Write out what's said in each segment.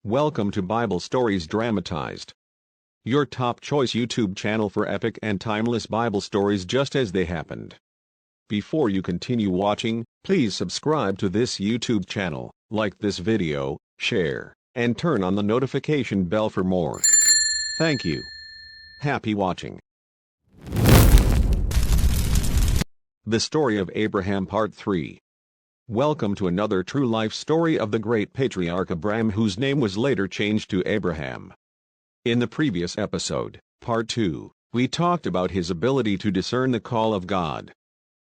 Welcome to Bible Stories Dramatized, your top choice YouTube channel for epic and timeless Bible stories just as they happened. Before you continue watching, please subscribe to this YouTube channel, like this video, share, and turn on the notification bell for more. Thank you. Happy watching. The Story of Abraham Part 3. Welcome to another true life story of the great patriarch Abraham, whose name was later changed to Abraham. In the previous episode, Part 2, we talked about his ability to discern the call of God.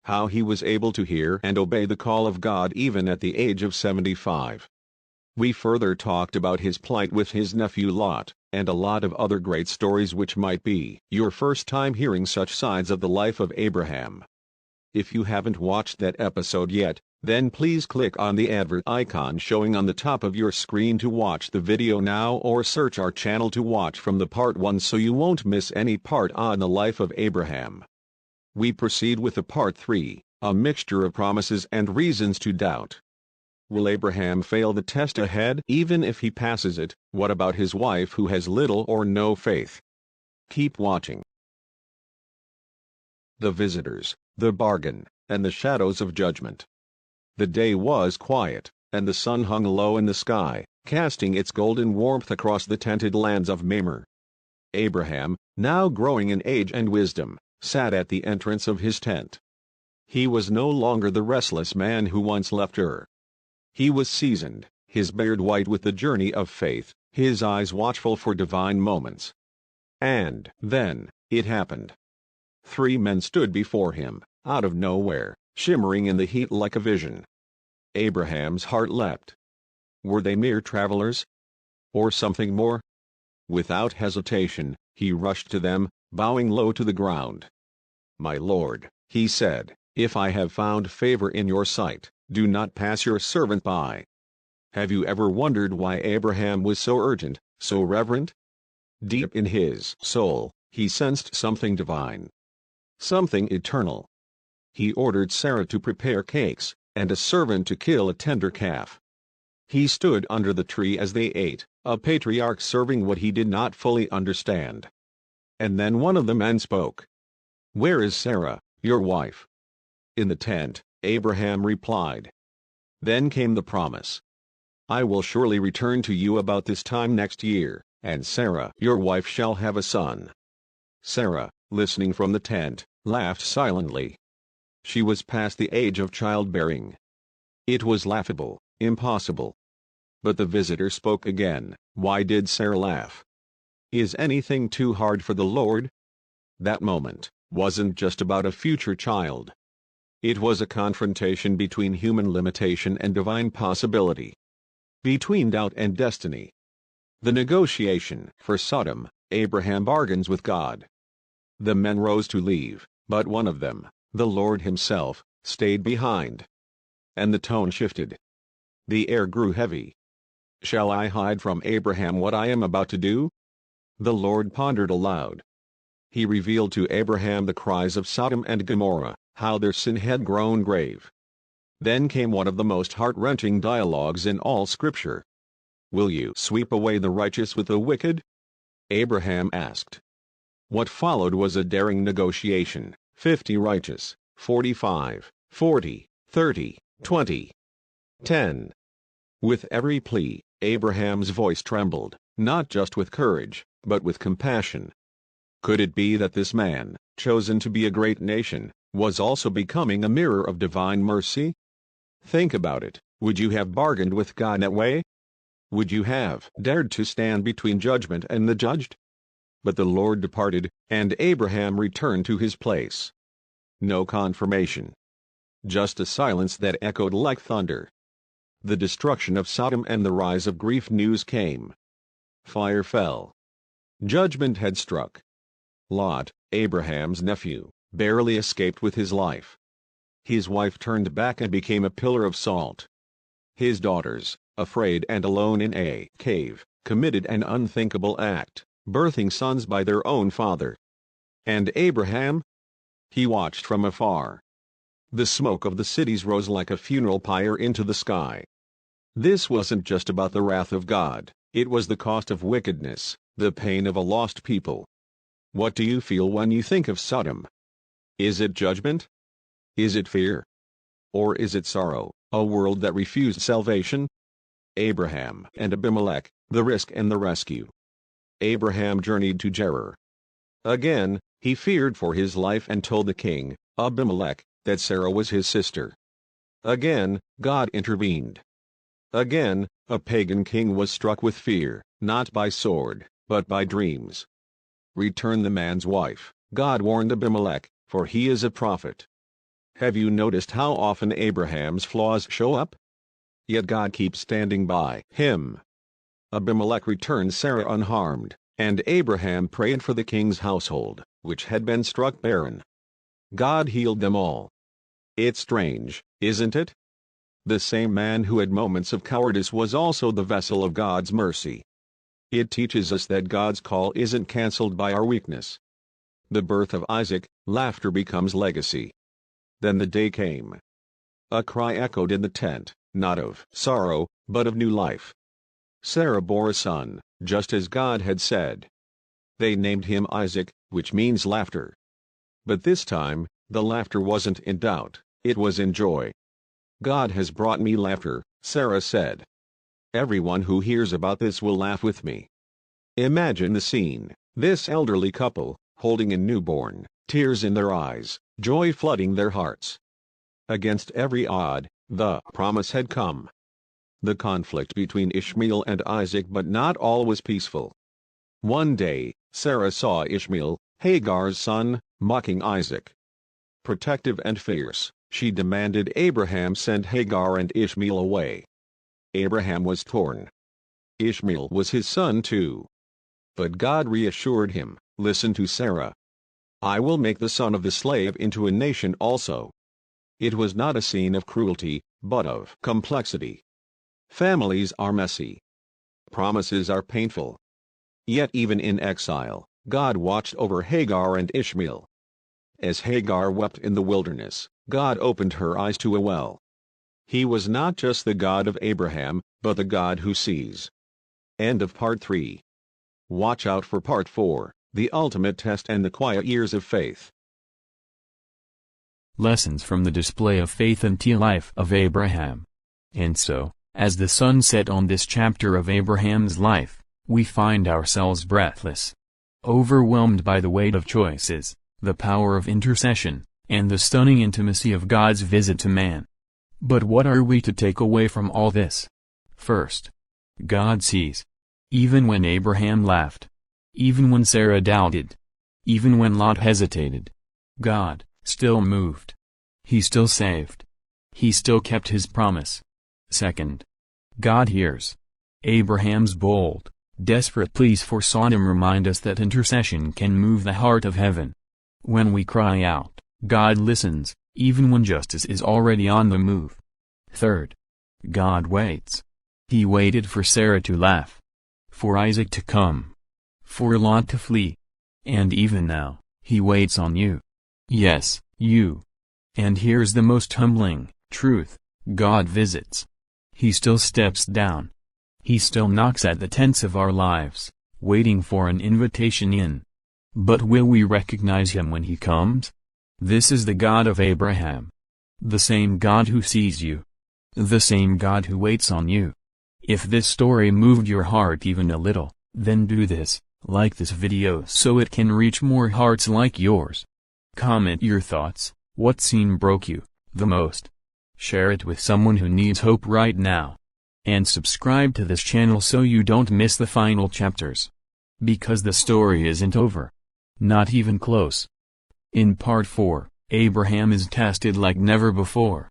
How he was able to hear and obey the call of God even at the age of 75. We further talked about his plight with his nephew Lot, and a lot of other great stories which might be your first time hearing such sides of the life of Abraham. If you haven't watched that episode yet, then please click on the advert icon showing on the top of your screen to watch the video now, or search our channel to watch from the Part 1 so you won't miss any part on the life of Abraham. We proceed with the Part 3, a mixture of promises and reasons to doubt. Will Abraham fail the test ahead? Even if he passes it, what about his wife who has little or no faith? Keep watching. The visitors, the bargain, and the shadows of judgment. The day was quiet, and the sun hung low in the sky, casting its golden warmth across the tented lands of Mamre. Abraham, now growing in age and wisdom, sat at the entrance of his tent. He was no longer the restless man who once left Ur. He was seasoned, his beard white with the journey of faith, his eyes watchful for divine moments. And then, it happened. 3 men stood before him, out of nowhere, shimmering in the heat like a vision. Abraham's heart leapt. Were they mere travelers? Or something more? Without hesitation, he rushed to them, bowing low to the ground. "My Lord," he said, "if I have found favor in your sight, do not pass your servant by." Have you ever wondered why Abraham was so urgent, so reverent? Deep in his soul, he sensed something divine. Something eternal. He ordered Sarah to prepare cakes, and a servant to kill a tender calf. He stood under the tree as they ate, a patriarch serving what he did not fully understand. And then one of the men spoke. "Where is Sarah, your wife?" "In the tent," Abraham replied. Then came the promise. "I will surely return to you about this time next year, and Sarah, your wife, shall have a son." Sarah, listening from the tent, laughed silently. She was past the age of childbearing. It was laughable, impossible. But the visitor spoke again. Why did Sarah laugh? Is anything too hard for the Lord? That moment wasn't just about a future child. It was a confrontation between human limitation and divine possibility. Between doubt and destiny. The negotiation. For Sodom, Abraham bargains with God. The men rose to leave, but one of them, the Lord himself, stayed behind. And the tone shifted. The air grew heavy. "Shall I hide from Abraham what I am about to do?" The Lord pondered aloud. He revealed to Abraham the cries of Sodom and Gomorrah, how their sin had grown grave. Then came one of the most heart-wrenching dialogues in all Scripture. "Will you sweep away the righteous with the wicked?" Abraham asked. What followed was a daring negotiation. 50 righteous, 45, 40, 30, 20, 10. With every plea, Abraham's voice trembled, not just with courage, but with compassion. Could it be that this man, chosen to be a great nation, was also becoming a mirror of divine mercy? Think about it. Would you have bargained with God that way? Would you have dared to stand between judgment and the judged? But the Lord departed, and Abraham returned to his place. No confirmation. Just a silence that echoed like thunder. The destruction of Sodom and the rise of grief news came. Fire fell. Judgment had struck. Lot, Abraham's nephew, barely escaped with his life. His wife turned back and became a pillar of salt. His daughters, afraid and alone in a cave, committed an unthinkable act, birthing sons by their own father. And Abraham? He watched from afar. The smoke of the cities rose like a funeral pyre into the sky. This wasn't just about the wrath of God, It was the cost of wickedness, the pain of a lost people. What do you feel when you think of Sodom? Is it judgment? Is it fear? Or is it sorrow, a world that refused salvation? Abraham and Abimelech, the risk and the rescue. Abraham journeyed to Gerar. Again, he feared for his life and told the king, Abimelech, that Sarah was his sister. Again, God intervened. Again, a pagan king was struck with fear, not by sword, but by dreams. Return the man's wife, God warned Abimelech, for he is a prophet. Have you noticed how often Abraham's flaws show up? Yet God keeps standing by him. Abimelech returned Sarah unharmed, and Abraham prayed for the king's household, which had been struck barren. God healed them all. It's strange, isn't it? The same man who had moments of cowardice was also the vessel of God's mercy. It teaches us that God's call isn't cancelled by our weakness. The birth of Isaac, laughter becomes legacy. Then the day came. A cry echoed in the tent, not of sorrow, but of new life. Sarah bore a son, just as God had said. They named him Isaac, which means laughter. But this time, the laughter wasn't in doubt, it was in joy. God has brought me laughter, Sarah said. Everyone who hears about this will laugh with me. Imagine the scene, this elderly couple, holding a newborn, tears in their eyes, joy flooding their hearts. Against every odd, the promise had come. The conflict between Ishmael and Isaac, but not all was peaceful. One day, Sarah saw Ishmael, Hagar's son, mocking Isaac. Protective and fierce, she demanded Abraham send Hagar and Ishmael away. Abraham was torn. Ishmael was his son too. But God reassured him, listen to Sarah. I will make the son of the slave into a nation also. It was not a scene of cruelty, but of complexity. Families are messy. Promises are painful. Yet even in exile, God watched over Hagar and Ishmael. As Hagar wept in the wilderness, God opened her eyes to a well. He was not just the God of Abraham, but the God who sees. End of Part 3. Watch out for Part 4, the ultimate test and the quiet years of faith. Lessons from the display of faith and life of Abraham. And so, as the sun set on this chapter of Abraham's life, we find ourselves breathless, overwhelmed by the weight of choices, the power of intercession, and the stunning intimacy of God's visit to man. But what are we to take away from all this? First, God sees. Even when Abraham laughed. Even when Sarah doubted. Even when Lot hesitated. God still moved. He still saved. He still kept his promise. Second, God hears. Abraham's bold, desperate pleas for Sodom remind us that intercession can move the heart of heaven. When we cry out, God listens, even when justice is already on the move. Third, God waits. He waited for Sarah to laugh, for Isaac to come, for Lot to flee. And even now, he waits on you. Yes, you. And here's the most humbling truth: God visits. He still steps down. He still knocks at the tents of our lives, waiting for an invitation in. But will we recognize him when he comes? This is the God of Abraham. The same God who sees you. The same God who waits on you. If this story moved your heart even a little, then do this, like this video so it can reach more hearts like yours. Comment your thoughts, what scene broke you the most? Share it with someone who needs hope right now. And subscribe to this channel so you don't miss the final chapters. Because the story isn't over. Not even close. In Part 4, Abraham is tested like never before.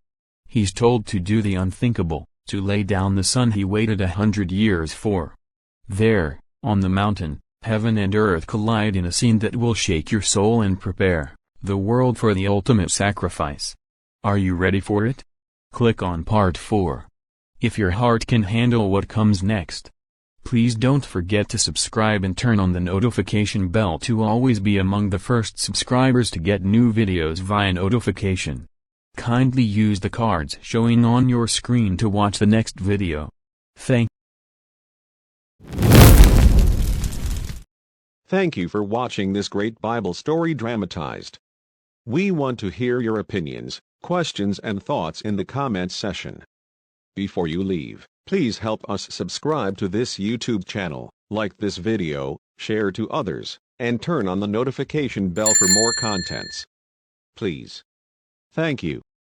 He's told to do the unthinkable, to lay down the son he waited 100 years for. There, on the mountain, heaven and earth collide in a scene that will shake your soul and prepare the world for the ultimate sacrifice. Are you ready for it? Click on Part 4. If your heart can handle what comes next. Please don't forget to subscribe and turn on the notification bell to always be among the first subscribers to get new videos via notification. Kindly use the cards showing on your screen to watch the next video. Thank Thank you for watching this great Bible story dramatized. We want to hear your opinions, questions and thoughts in the comments section. Before you leave, please help us subscribe to this YouTube channel, like this video, share to others, and turn on the notification bell for more contents. Please. Thank you.